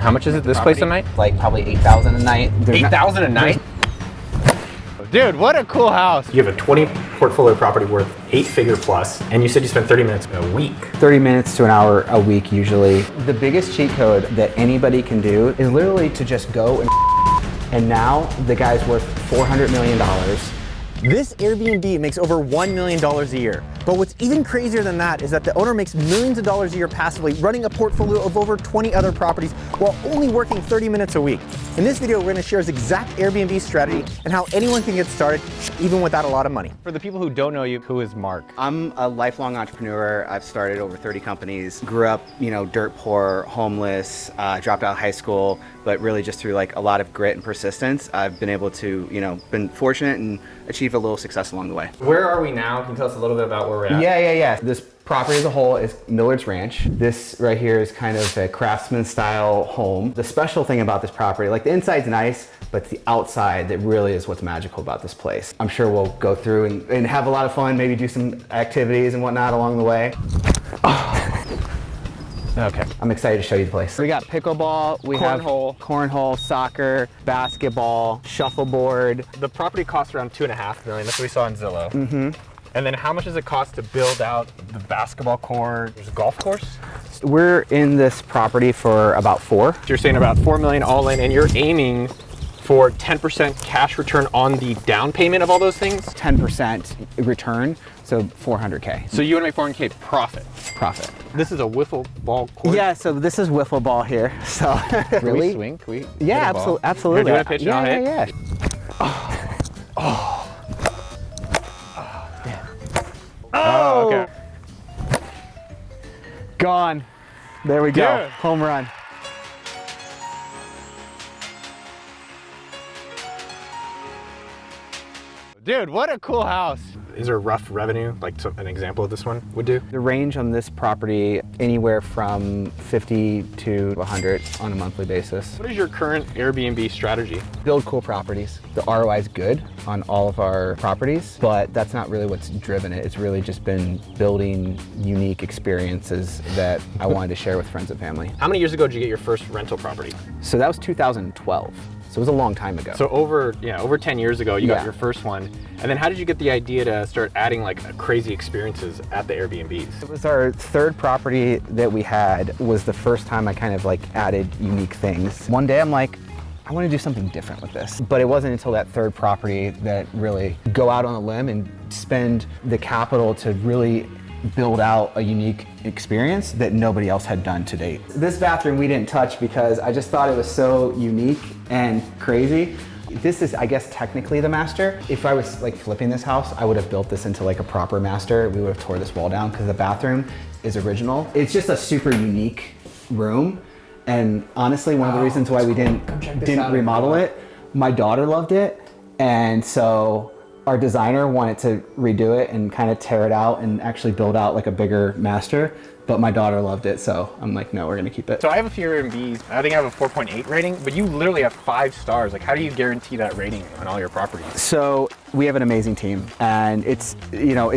How much is it this place a night? Like probably 8,000 a night. 8,000 a night? Dude, what a cool house. You have a 20 portfolio property worth 8-figure plus, and you said you spent 30 minutes a week. 30 minutes to an hour a week usually. The biggest cheat code that anybody can do is literally to just go and now the guy's worth $400 million. This Airbnb makes over $1 million a year. But what's even crazier than that is that the owner makes millions of dollars a year passively, running a portfolio of over 20 other properties while only working 30 minutes a week. In this video, we're going to share his exact Airbnb strategy and how anyone can get started even without a lot of money. For the people who don't know you, who is Mark? I'm a lifelong entrepreneur. I've started over 30 companies. Grew up, dirt poor, homeless, dropped out of high school, but really just through like a lot of grit and persistence, I've been able to, been fortunate and achieve a little success along the way. Where are we now? Can you tell us a little bit about where we're at? Yeah. This property as a whole is Millard's Ranch. This right here is kind of a craftsman style home. The special thing about this property, like the inside's nice, but it's the outside that really is what's magical about this place. I'm sure we'll go through and have a lot of fun, maybe do some activities and whatnot along the way. Okay. I'm excited to show you the place. We got pickleball, we have cornhole, soccer, basketball, shuffleboard. The property costs around $2.5 million. That's what we saw in Zillow. Mm-hmm. And then how much does it cost to build out the basketball court? There's a golf course? We're in this property for about 4. So you're saying about $4 million all in, and you're aiming for 10% cash return on the down payment of all those things? 10% return, so 400K. So you want to make 400K profit? Profit. This is a wiffle ball court? Yeah, so this is wiffle ball here. So Can really? we swing? Can we Yeah, absolutely. You're doing a pitch and I'll hit? Yeah. Oh, okay. Gone. There we go. Yeah. Home run. Dude, what a cool house. Is there a rough revenue, like an example of this one would do? The range on this property, anywhere from 50 to 100 on a monthly basis. What is your current Airbnb strategy? Build cool properties. The ROI is good on all of our properties, but that's not really what's driven it. It's really just been building unique experiences that I wanted to share with friends and family. How many years ago did you get your first rental property? So that was 2012. So it was a long time ago. So over 10 years ago, you got your first one. And then how did you get the idea to start adding like crazy experiences at the Airbnbs? It was our third property that we had. Was the first time I kind of like added unique things. One day I'm like, I want to do something different with this. But it wasn't until that third property that really go out on a limb and spend the capital to really build out a unique experience that nobody else had done to date. This bathroom we didn't touch because I just thought it was so unique and crazy. This is, I guess, technically the master. If I was like flipping this house, I would have built this into like a proper master. We would have tore this wall down because the bathroom is original. It's just a super unique room. And honestly, one of the reasons why we didn't remodel it, my daughter loved it. And so our designer wanted to redo it and kind of tear it out and actually build out like a bigger master, but my daughter loved it, so I'm like, no, we're gonna keep it. So I have a few Airbnbs. I think I have a 4.8 rating, but you literally have 5 stars. Like, how do you guarantee that rating on all your properties? So we have an amazing team, and it's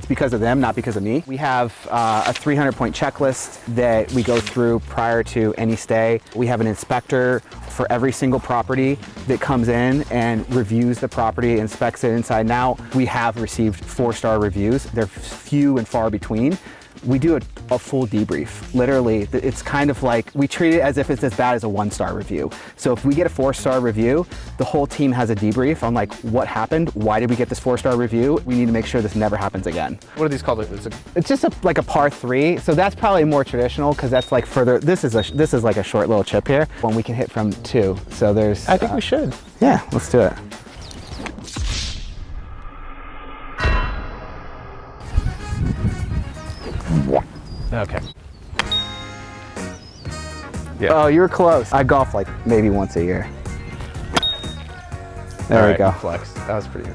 because of them, not because of me. We have a 300-point checklist that we go through prior to any stay. We have an inspector for every single property that comes in and reviews the property, inspects it inside. Now we have received 4-star reviews. They're few and far between. We do a full debrief. Literally, it's kind of like we treat it as if it's as bad as a 1-star review. So if we get a 4-star review, the whole team has a debrief on like what happened, why did we get this 4-star review? We need to make sure this never happens again. What are these called? It's just like a par 3. So that's probably more traditional because that's like further. This is like a short little chip here. One we can hit from 2. So there's. I think we should. Yeah, let's do it. Okay. Yeah. Oh, you were close. I golf like maybe once a year. There we go. Flex. That was pretty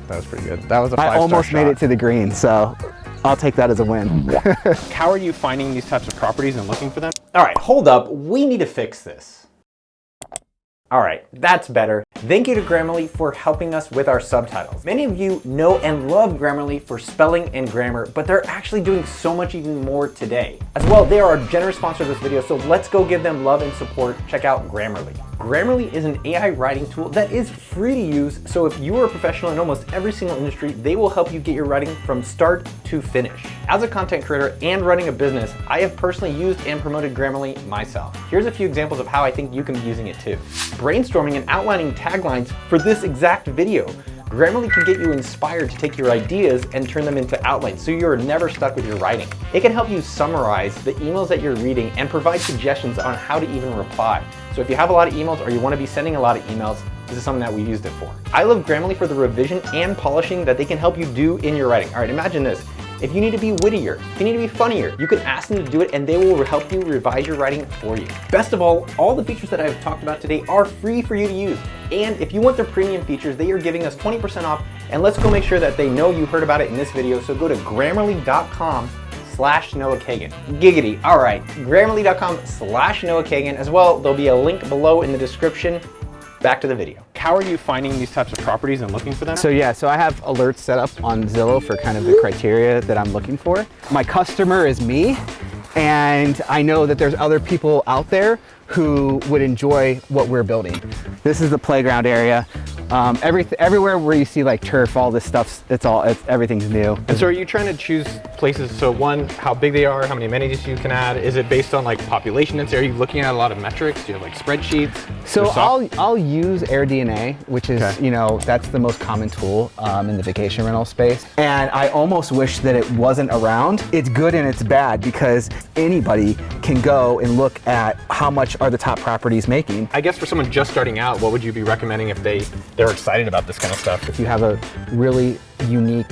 good. That was a 5-star I almost shot. made it to the green, so I'll take that as a win. How are you finding these types of properties and looking for them? All right, hold up. We need to fix this. All right, that's better. Thank you to Grammarly for helping us with our subtitles. Many of you know and love Grammarly for spelling and grammar, but they're actually doing so much even more today. As well, they are a generous sponsor of this video, so let's go give them love and support. Check out Grammarly. Grammarly is an AI writing tool that is free to use, so if you are a professional in almost every single industry, they will help you get your writing from start to finish. As a content creator and running a business, I have personally used and promoted Grammarly myself. Here's a few examples of how I think you can be using it too. Brainstorming and outlining taglines for this exact video. Grammarly can get you inspired to take your ideas and turn them into outlines so you're never stuck with your writing. It can help you summarize the emails that you're reading and provide suggestions on how to even reply. So if you have a lot of emails or you want to be sending a lot of emails, this is something that we used it for. I love Grammarly for the revision and polishing that they can help you do in your writing. All right, imagine this. If you need to be wittier, if you need to be funnier, you can ask them to do it and they will help you revise your writing for you. Best of all the features that I've talked about today are free for you to use. And if you want their premium features, they are giving us 20% off. And let's go make sure that they know you heard about it in this video. So go to grammarly.com/Noah Kagan. Giggity. All right, grammarly.com/Noah Kagan. As well, there'll be a link below in the description. Back to the video. How are you finding these types of properties and looking for them? So I have alerts set up on Zillow for kind of the criteria that I'm looking for. My customer is me, and I know that there's other people out there who would enjoy what we're building. This is the playground area. Everywhere where you see like turf, all this stuff, everything's new. And so are you trying to choose places, so one, how big they are, how many amenities you can add? Is it based on like population density? Are you looking at a lot of metrics? Do you have like spreadsheets? So I'll use AirDNA, which is, that's the most common tool in the vacation rental space. And I almost wish that it wasn't around. It's good and it's bad because anybody can go and look at how much are the top properties making. I guess for someone just starting out, what would you be recommending if they're excited about this kind of stuff? If you have a really unique,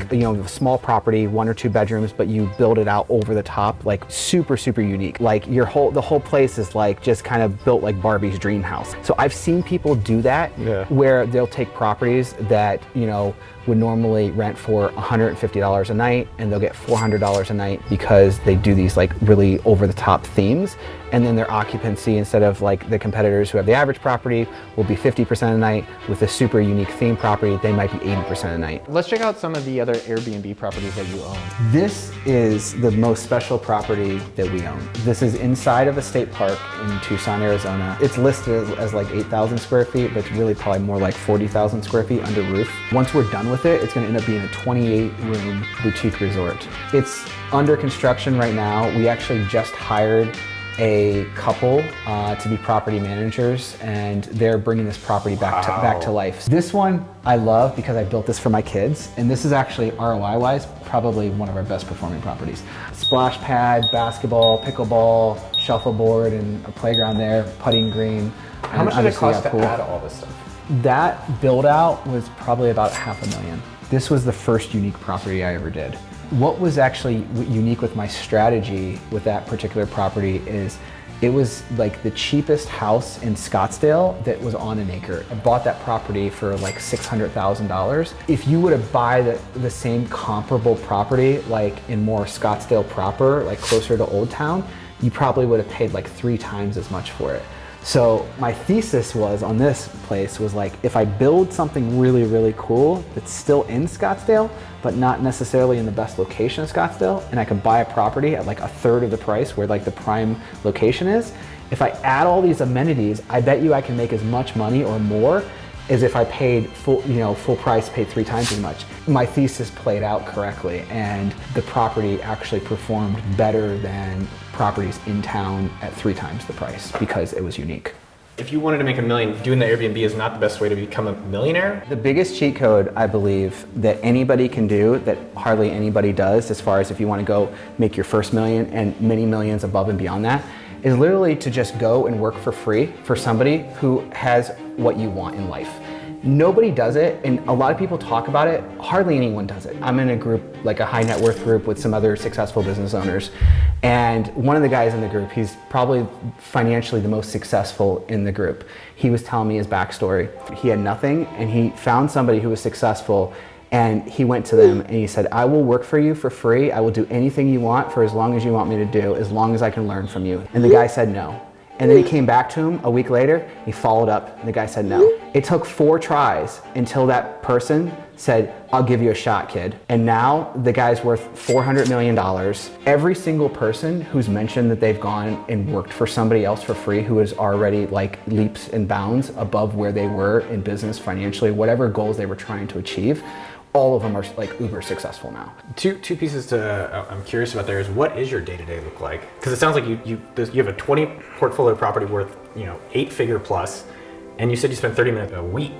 small property, 1 or 2 bedrooms, but you build it out over the top, like super, super unique. Like the whole place is like just kind of built like Barbie's dream house. So I've seen people do that where they'll take properties that, would normally rent for $150 a night and they'll get $400 a night because they do these like really over the top themes. And then their occupancy, instead of like the competitors who have the average property, will be 50% a night. With a super unique theme property, they might be 80% a night. Let's check out some of the other Airbnb properties that you own. This is the most special property that we own. This is inside of a state park in Tucson, Arizona. It's listed as like 8,000 square feet, but it's really probably more like 40,000 square feet under roof. Once we're done with it, it's gonna end up being a 28-room boutique resort. It's under construction right now. We actually just hired a couple to be property managers, and they're bringing this property back to life. This one I love because I built this for my kids, and this is actually ROI-wise probably one of our best performing properties. Splash pad, basketball, pickleball, shuffleboard, and a playground there, putting green. How much did it cost to add all this stuff? That build out was probably about $500,000. This was the first unique property I ever did. What was actually unique with my strategy with that particular property is it was like the cheapest house in Scottsdale that was on an acre. I bought that property for like $600,000. If you were to buy the same comparable property like in more Scottsdale proper, like closer to Old Town, you probably would have paid like 3 times as much for it. So my thesis was on this place was like, if I build something really, really cool that's still in Scottsdale, but not necessarily in the best location of Scottsdale, and I can buy a property at like 1/3 of the price where like the prime location is, if I add all these amenities, I bet you I can make as much money or more as if I paid full price, paid 3 times as much. My thesis played out correctly, and the property actually performed better than properties in town at 3 times the price because it was unique. If you wanted to make $1 million, doing the Airbnb is not the best way to become a millionaire. The biggest cheat code, I believe, that anybody can do that hardly anybody does, as far as if you want to go make your first $1 million and many millions above and beyond that, is literally to just go and work for free for somebody who has what you want in life. Nobody does it, and a lot of people talk about it. Hardly anyone does it. I'm in a group, like a high net worth group with some other successful business owners. And one of the guys in the group, he's probably financially the most successful in the group. He was telling me his backstory. He had nothing, and he found somebody who was successful, and he went to them and he said, I will work for you for free. I will do anything you want for as long as you want me to do, as long as I can learn from you. And the guy said no. And then he came back to him a week later, he followed up, and the guy said no. It took 4 tries until that person said, I'll give you a shot, kid. And now the guy's worth $400 million. Every single person who's mentioned that they've gone and worked for somebody else for free who is already like leaps and bounds above where they were in business, financially, whatever goals they were trying to achieve, all of them are like uber successful now. Two pieces I'm curious about there is, what is your day-to-day look like? Because it sounds like you have a 20 portfolio property worth 8-figure plus, and you said you spend 30 minutes a week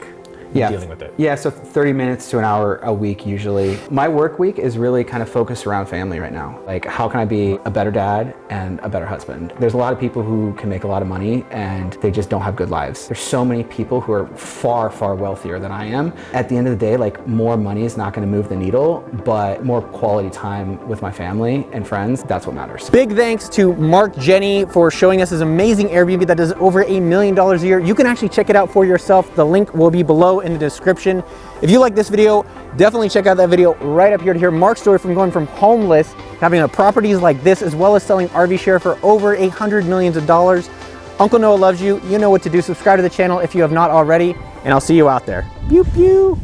dealing with it. Yeah, so 30 minutes to an hour a week usually. My work week is really kind of focused around family right now. Like, how can I be a better dad and a better husband? There's a lot of people who can make a lot of money and they just don't have good lives. There's so many people who are far, far wealthier than I am. At the end of the day, like, more money is not going to move the needle, but more quality time with my family and friends, that's what matters. Big thanks to Mark Jenney for showing us his amazing Airbnb that does over $1 million a year. You can actually check it out for yourself. The link will be below in the description. If you like this video, definitely check out that video right up here to hear Mark's story from going from homeless to having a properties like this, as well as selling RV share for over $100 million. Uncle Noah loves you. You know what to do. Subscribe to the channel if you have not already, and I'll see you out there. Pew pew.